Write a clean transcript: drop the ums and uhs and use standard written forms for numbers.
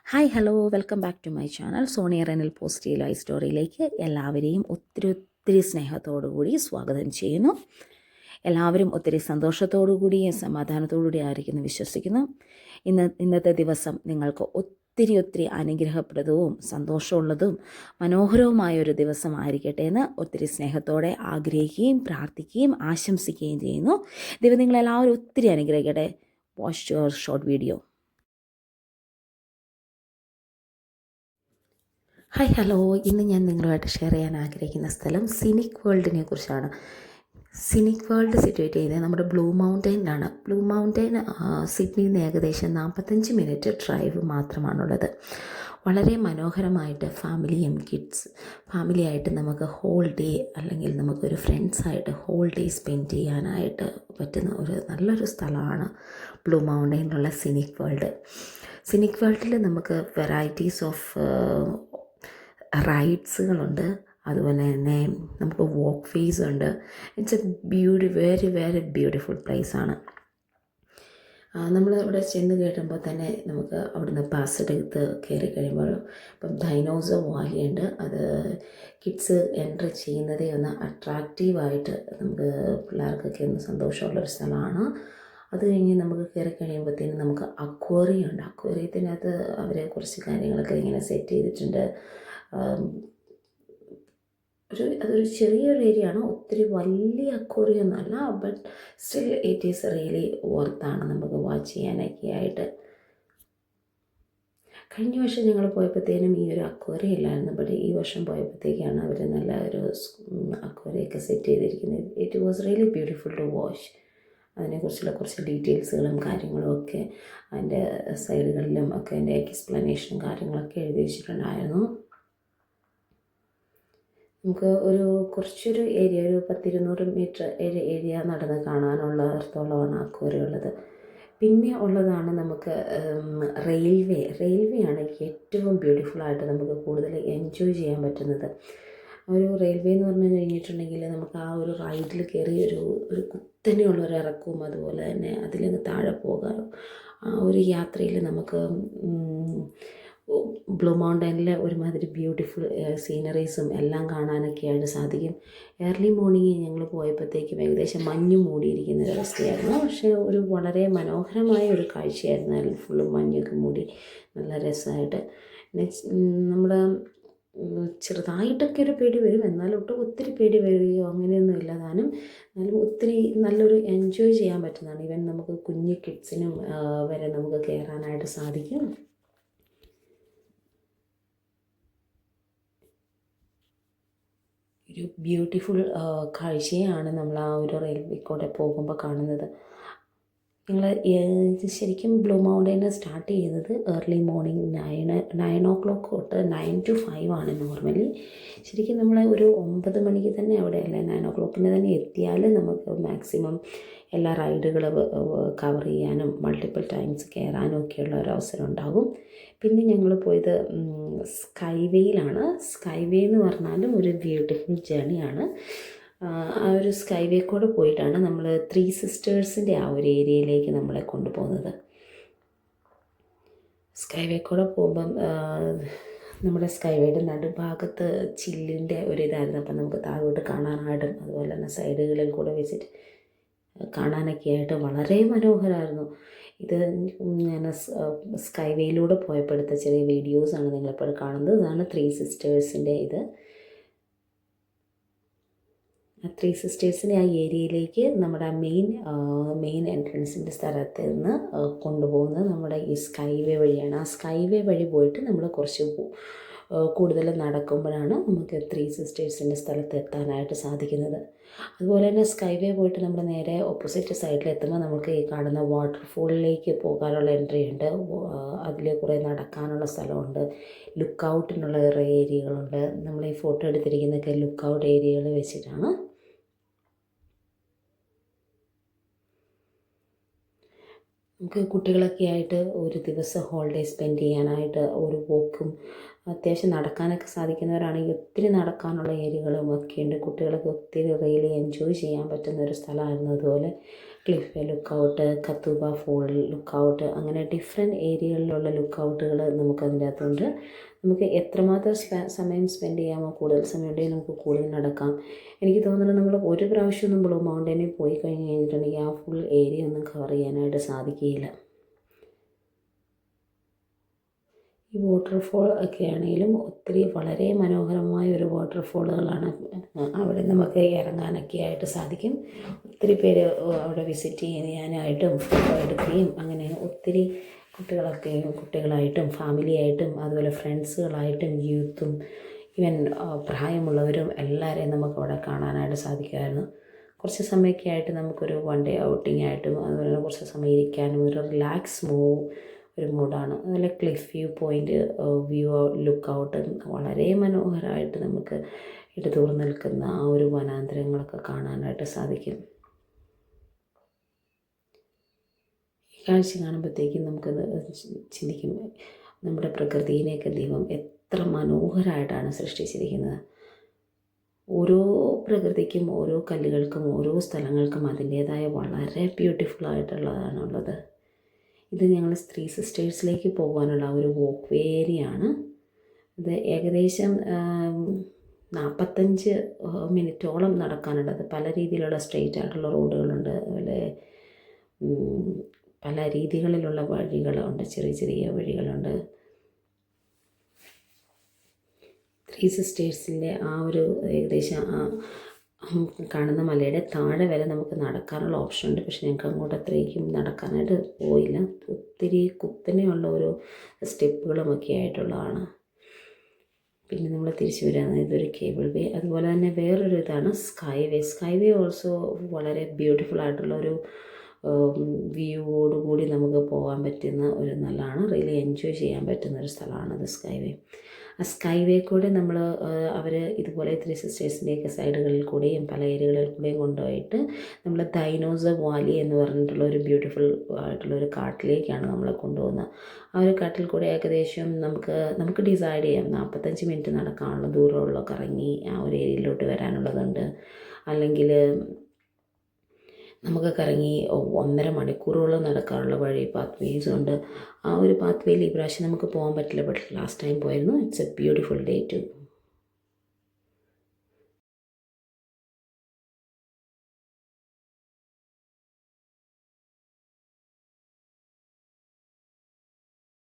Hi hello welcome back to my channel Sonia renal positive life സ്റ്റോറിയിലേക്ക് എല്ലാവരെയും ഒത്തിരി സ്നേഹത്തോടു കൂടി സ്വാഗതം ചെയ്യുന്നു. എല്ലാവരും ഒത്തിരി സന്തോഷത്തോടു കൂടി സമാധാനത്തോടു കൂടി ആയിരിക്കുന്നു വിശ്വസിക്കുന്നു. ഇന്നത്തെ ദിവസം നിങ്ങൾക്ക് ഒത്തിരി അനുഗ്രഹപ്രദവും സന്തോഷമുള്ളതും മനോഹരവുമായൊരു ദിവസമായിരിക്കട്ടെ എന്ന് ഒത്തിരി സ്നേഹത്തോടെ ആഗ്രഹിക്കുകയും പ്രാർത്ഥിക്കുകയും ആശംസിക്കുകയും ചെയ്യുന്നു. ദൈവം നിങ്ങളെല്ലാവരും ഒത്തിരി അനുഗ്രഹിക്കട്ടെ. Watch your short video. Hi hello, ഇന്ന് ഞാൻ നിങ്ങളുമായിട്ട് ഷെയർ ചെയ്യാൻ ആഗ്രഹിക്കുന്ന സ്ഥലം സിനിക് വേൾഡിനെ കുറിച്ചാണ്. സിനിക് വേൾഡ് സിറ്റുവേറ്റ് ചെയ്യുന്നത് നമ്മുടെ ബ്ലൂ മൗണ്ടൈനിലാണ്. ബ്ലൂ മൗണ്ടൈൻ സിഡ്നിയിൽ നിന്ന് ഏകദേശം 45 മിനിറ്റ് ഡ്രൈവ് മാത്രമാണുള്ളത്. വളരെ മനോഹരമായിട്ട് ഫാമിലിയായിട്ട് നമുക്ക് ഹോൾ ഡേ അല്ലെങ്കിൽ നമുക്കൊരു ഫ്രണ്ട്സായിട്ട് ഹോൾ ഡേ സ്പെൻഡ് ചെയ്യാനായിട്ട് പറ്റുന്ന നല്ലൊരു സ്ഥലമാണ് ബ്ലൂ മൗണ്ടൈനിലുള്ള സിനിക് വേൾഡ്. സിനിക് വേൾഡിൽ നമുക്ക് വെറൈറ്റീസ് ഓഫ് റൈഡ്സുകളുണ്ട്. അതുപോലെ തന്നെ നമുക്ക് വാക്ക് വേസ് ഉണ്ട്. ഇറ്റ്സ് വെരി വെരി ബ്യൂട്ടിഫുൾ പ്ലേസാണ്. നമ്മൾ ഇവിടെ ചെന്ന് കയറുമ്പോൾ തന്നെ നമുക്ക് അവിടുന്ന് പാസ് എടുത്ത് കയറി കഴിയുമ്പോൾ ഇപ്പം ഡൈനോസർ വാലിയുണ്ട്. അത് കിഡ്സ് എൻട്രി ചെയ്യുന്നതേ ഒന്ന് അട്രാക്റ്റീവായിട്ട് നമുക്ക് പിള്ളേർക്കൊക്കെ ഒന്ന് സന്തോഷമുള്ളൊരു സ്ഥലമാണ്. അത് കഴിഞ്ഞ് നമുക്ക് കയറി കഴിയുമ്പോഴത്തേനും നമുക്ക് അക്വേറിയം ഉണ്ട്. അക്വേറിയത്തിനകത്ത് അവർ കുറച്ച് കാര്യങ്ങളൊക്കെ ഇങ്ങനെ സെറ്റ് ചെയ്തിട്ടുണ്ട്. അതൊരു ചെറിയൊരു ഏരിയ ആണ്, ഒത്തിരി വലിയ അക്വേറിയം ഒന്നുമല്ല. But still it is really വർത്താണ് നമുക്ക് വാച്ച് ചെയ്യാനൊക്കെ ആയിട്ട്. കഴിഞ്ഞ വർഷം ഞങ്ങൾ പോയപ്പോഴത്തേനും ഈ ഒരു അക്വേറിയം ഇല്ലായിരുന്നു. ബട്ട് ഈ വർഷം പോയപ്പോഴത്തേക്കാണ് അവർ നല്ല ഒരു അക്വേറിയൊക്കെ സെറ്റ് ചെയ്തിരിക്കുന്നത്. It was really beautiful to watch. അതിനെക്കുറിച്ചുള്ള കുറച്ച് ഡീറ്റെയിൽസുകളും കാര്യങ്ങളും ഒക്കെ അതിൻ്റെ സൈഡുകളിലും ഒക്കെ അതിൻ്റെ എക്സ്പ്ലനേഷനും കാര്യങ്ങളൊക്കെ എഴുതി വെച്ചിട്ടുണ്ടായിരുന്നു. നമുക്ക് കുറച്ചൊരു ഏരിയ, ഒരു 10-200 മീറ്റർ ഏരിയ നടന്ന് കാണാനുള്ള അർത്ഥമുള്ളതാണ് അക്വേറിയം ഉള്ളത്. പിന്നെ ഉള്ളതാണ് നമുക്ക് റെയിൽവേ ആണ് ഏറ്റവും ബ്യൂട്ടിഫുള്ളായിട്ട് നമുക്ക് കൂടുതൽ എൻജോയ് ചെയ്യാൻ പറ്റുന്നത്. റെയിൽവേ എന്ന് പറഞ്ഞു കഴിഞ്ഞിട്ടുണ്ടെങ്കിൽ നമുക്ക് ആ ഒരു റൈഡിൽ കയറി ഒരു കുത്തനെയുള്ളൊരു ഇറക്കവും അതുപോലെ തന്നെ അതിൽ നിന്ന് താഴെ പോകാനും ആ ഒരു യാത്രയിൽ നമുക്ക് ബ്ലൂ മൗണ്ടൈനിൽ ഒരുമാതിരി ബ്യൂട്ടിഫുൾ സീനറീസും എല്ലാം കാണാനൊക്കെയായിട്ട് സാധിക്കും. ഏർലി മോർണിംഗ് ഞങ്ങൾ പോയപ്പോഴത്തേക്കും ഏകദേശം മഞ്ഞ് മൂടിയിരിക്കുന്ന ഒരവസ്ഥയായിരുന്നു. പക്ഷേ വളരെ മനോഹരമായ ഒരു കാഴ്ചയായിരുന്നു. അതിൽ ഫുള്ള് മഞ്ഞൊക്കെ മൂടി നല്ല രസമായിട്ട്. നമ്മുടെ ചെറുതായിട്ടൊക്കെ ഒരു പേടി വരും, എന്നാലും ഒത്തിരി പേടി വരികയോ അങ്ങനെയൊന്നും ഇല്ല. എന്നാലും ഒത്തിരി നല്ലൊരു എൻജോയ് ചെയ്യാൻ പറ്റുന്നതാണ്. ഈവൻ നമുക്ക് കുഞ്ഞു കിഡ്സിനും വരെ നമുക്ക് കയറാനായിട്ട് സാധിക്കും. ഒരു ബ്യൂട്ടിഫുൾ കാഴ്ചയാണ് നമ്മൾ ആ ഒരു റെയിൽവേ കൂടെ പോകുമ്പോൾ കാണുന്നത്. ഞങ്ങൾ ശരിക്കും ബ്ലൂ മൗണ്ടൈന് സ്റ്റാർട്ട് ചെയ്യുന്നത് ഏർലി മോർണിംഗ് 9 o'clock തൊട്ട് 9 to 5 ആണ് നോർമലി. ശരിക്കും നമ്മൾ ഒരു 9 മണിക്ക് തന്നെ അവിടെ, അല്ലെ 9 o'clock തന്നെ എത്തിയാൽ നമുക്ക് മാക്സിമം എല്ലാ റൈഡുകളും കവർ ചെയ്യാനും മൾട്ടിപ്പിൾ ടൈംസ് കയറാനും ഒക്കെയുള്ള ഒരു അവസരം ഉണ്ടാകും. പിന്നെ ഞങ്ങൾ പോയത് സ്കൈവേയിലാണ്. സ്കൈവേ എന്ന് പറഞ്ഞാലും ഒരു ബ്യൂട്ടിഫുൾ ജേണിയാണ്. ആ ഒരു സ്കൈവേ കൂടെ പോയിട്ടാണ് നമ്മൾ 3 സിസ്റ്റേഴ്സിൻ്റെ ആ ഒരു ഏരിയയിലേക്ക് നമ്മളെ കൊണ്ടുപോകുന്നത്. സ്കൈവേ കൂടെ പോകുമ്പം നമ്മുടെ സ്കൈവേയുടെ നടുഭാഗത്ത് ചില്ലിൻ്റെ ഒരിതായിരുന്നു. അപ്പം നമുക്ക് താഴോട്ട് കാണാനായിട്ടും അതുപോലെ തന്നെ സൈഡുകളിൽ കൂടെ വെച്ചിട്ട് കാണാനൊക്കെ ആയിട്ട് വളരെ മനോഹരമായിരുന്നു. ഇത് ഞാൻ സ്കൈവേയിലൂടെ പോയപ്പോൾ എടുത്ത ചെറിയ വീഡിയോസാണ് നിങ്ങളിപ്പോൾ കാണുന്നത്. ഇതാണ് 3 സിസ്റ്റേഴ്സിൻ്റെ ഇത്. 3 സിസ്റ്റേഴ്സിനെ ആ ഏരിയയിലേക്ക് നമ്മുടെ മെയിൻ എൻട്രൻസിൻ്റെ സ്ഥലത്ത് നിന്ന് കൊണ്ടുപോകുന്നത് നമ്മുടെ ഈ സ്കൈവേ വഴിയാണ്. ആ സ്കൈവേ വഴി പോയിട്ട് നമ്മൾ കുറച്ച് കൂടുതൽ നടക്കുമ്പോഴാണ് നമുക്ക് 3 സിസ്റ്റേഴ്സിൻ്റെ സ്ഥലത്ത് എത്താനായിട്ട് സാധിക്കുന്നത്. അതുപോലെ തന്നെ സ്കൈവേ പോയിട്ട് നമ്മൾ നേരെ ഓപ്പോസിറ്റ് സൈഡിലെത്തുമ്പോൾ നമുക്ക് ഈ കാണുന്ന വാട്ടർഫോളിലേക്ക് പോകാനുള്ള എൻട്രി ഉണ്ട്. അതിൽ കുറേ നടക്കാനുള്ള സ്ഥലമുണ്ട്. ലുക്ക് ഔട്ടിനുള്ള ഏരിയകളുണ്ട്. നമ്മൾ ഈ ഫോട്ടോ എടുത്തിരിക്കുന്നതൊക്കെ ലുക്ക് ഔട്ട് ഏരിയകൾ വെച്ചിട്ടാണ്. നമുക്ക് കുട്ടികളൊക്കെ ആയിട്ട് ഒരു ദിവസം ഹോളിഡേ സ്പെൻഡ് ചെയ്യാനായിട്ട് ഒരു വോക്കും അത്യാവശ്യം നടക്കാനൊക്കെ സാധിക്കുന്നവരാണെങ്കിൽ ഒത്തിരി നടക്കാനുള്ള ഏരിയകളും ഒക്കെ ഉണ്ട്. കുട്ടികളൊക്കെ ഒത്തിരി റിയലി എൻജോയ് ചെയ്യാൻ പറ്റുന്ന ഒരു സ്ഥലമായിരുന്നു. അതുപോലെ ക്ലിഫ് ലുക്കൗട്ട്, കത്തൂബ ഫോൾ ലുക്കൗട്ട്, അങ്ങനെ ഡിഫറെൻറ്റ് ഏരിയകളിലുള്ള ലുക്കൗട്ടുകൾ നമുക്കതിൻ്റെ അകത്തുണ്ട്. നമുക്ക് എത്രമാത്രം സമയം സ്പെൻഡ് ചെയ്യാമോ, കൂടുതൽ സമയം ഉണ്ടെങ്കിൽ നമുക്ക് കൂടുതൽ നടക്കാം. എനിക്ക് തോന്നുന്നത് നമ്മൾ ഒരു പ്രാവശ്യമൊന്നും ബ്ലൂ മൗണ്ടനിൽ പോയി കഴിഞ്ഞ് കഴിഞ്ഞിട്ടുണ്ടെങ്കിൽ ആ ഫുൾ ഏരിയ ഒന്നും കവർ ചെയ്യാനായിട്ട് സാധിക്കുകയില്ല. ഈ വാട്ടർഫോൾ ഒക്കെ ആണെങ്കിലും ഒത്തിരി വളരെ മനോഹരമായ ഒരു വാട്ടർഫോളുകളാണ്. അവിടെ നമുക്ക് ഇറങ്ങാനൊക്കെ ആയിട്ട് സാധിക്കും. ഒത്തിരി പേര് അവിടെ വിസിറ്റ് ചെയ്യാനായിട്ടും ഫോട്ടോ എടുക്കുകയും അങ്ങനെ ഒത്തിരി കുട്ടികളായിട്ടും ഫാമിലിയായിട്ടും അതുപോലെ ഫ്രണ്ട്സുകളായിട്ടും യൂത്തും ഈവൻ പ്രായമുള്ളവരും എല്ലാവരെയും നമുക്കവിടെ കാണാനായിട്ട് സാധിക്കുമായിരുന്നു. കുറച്ച് സമയമൊക്കെ ആയിട്ട് നമുക്കൊരു വൺ ഡേ ഔട്ടിംഗ് ആയിട്ടും അതുപോലെ കുറച്ച് സമയം ഇരിക്കാനും ഒരു റിലാക്സ് ഒരു മൂഡാണ്. അതുപോലെ cliff view point look out വളരെ മനോഹരമായിട്ട് നമുക്ക് ഇടതൂർന്ന് നിൽക്കുന്ന ആ ഒരു വനാന്തരങ്ങളൊക്കെ കാണാനായിട്ട് സാധിക്കും. ഈ കാഴ്ച കാണുമ്പോഴത്തേക്കും നമുക്കത് ചിന്തിക്കും, നമ്മുടെ പ്രകൃതിയിനെയൊക്കെ ദൈവം എത്ര മനോഹരമായിട്ടാണ് സൃഷ്ടിച്ചിരിക്കുന്നത്. ഓരോ പ്രകൃതിക്കും ഓരോ കല്ലുകൾക്കും ഓരോ സ്ഥലങ്ങൾക്കും അതിൻ്റേതായ വളരെ ബ്യൂട്ടിഫുള്ളായിട്ടുള്ളതാണുള്ളത്. ഇത് ഞങ്ങൾ ത്രീ സിസ്റ്റേഴ്സിലേക്ക് പോകാനുള്ള ഒരു വോക്ക് വേരിയാണ്. ഇത് ഏകദേശം 45 മിനിറ്റോളം നടക്കാനുള്ളത്. പല രീതിയിലുള്ള സ്ട്രെയിറ്റ് ആയിട്ടുള്ള റോഡുകളുണ്ട്, അതുപോലെ പല രീതികളിലുള്ള വഴികളുണ്ട്, ചെറിയ ചെറിയ വഴികളുണ്ട്. ത്രീ സിസ്റ്റേഴ്സിൻ്റെ ആ ഒരു ഏകദേശം കാണുന്ന മലയുടെ താഴെ വരെ നമുക്ക് നടക്കാനുള്ള ഓപ്ഷൻ ഉണ്ട്. പക്ഷെ ഞങ്ങൾക്ക് അങ്ങോട്ട് അത്രയ്ക്കും നടക്കാനായിട്ട് പോയില്ല. ഒത്തിരി കുത്തനെയുള്ള ഒരു സ്റ്റെപ്പുകളുമൊക്കെ ആയിട്ടുള്ളതാണ്. പിന്നെ നമ്മൾ തിരിച്ചു വരികയാണ്, ഇതൊരു കേബിൾ വേ. അതുപോലെ തന്നെ വേറൊരു ഇതാണ് സ്കൈ വേ. സ്കൈ വേ ഓൾസോ വളരെ ബ്യൂട്ടിഫുൾ ആയിട്ടുള്ളൊരു വ്യൂവോടുകൂടി നമുക്ക് പോകാൻ പറ്റുന്ന ഒരു നല്ലതാണ്, റിയലി എൻജോയ് ചെയ്യാൻ പറ്റുന്ന ഒരു സ്ഥലമാണത് സ്കൈ വേ. ആ സ്കൈ വേ കൂടെ അവർ ഇതുപോലെ ത്രീ സിസ്റ്റേഴ്സിൻ്റെയൊക്കെ സൈഡുകളിൽ കൂടെയും പല ഏരിയകളിൽ കൂടെയും കൊണ്ടുപോയിട്ട് നമ്മൾ ഡൈനോസർ വാലി എന്ന് പറഞ്ഞിട്ടുള്ള ഒരു ബ്യൂട്ടിഫുൾ ആയിട്ടുള്ളൊരു കാട്ടിലേക്കാണ് നമ്മളെ കൊണ്ടുപോകുന്നത്. ആ ഒരു കാട്ടിൽ കൂടെ ഏകദേശം നമുക്ക് ഡിസൈഡ് ചെയ്യാം 45 മിനിറ്റ് നടക്കാനുള്ള ദൂരമുള്ള കറങ്ങി ആ ഒരു ഏരിയയിലോട്ട് വരാനുള്ളതുണ്ട്. അല്ലെങ്കിൽ നമുക്ക് കറങ്ങി 1.5 മണിക്കൂറോളം നടക്കാനുള്ള വഴി പാത്ത് വേസ് ഉണ്ട്. ആ ഒരു പാത്ത് വേയിൽ ഈ പ്രാവശ്യം നമുക്ക് പോകാൻ പറ്റില്ല, ബട്ട് ലാസ്റ്റ് ടൈം പോയിരുന്നു. It's a beautiful day to.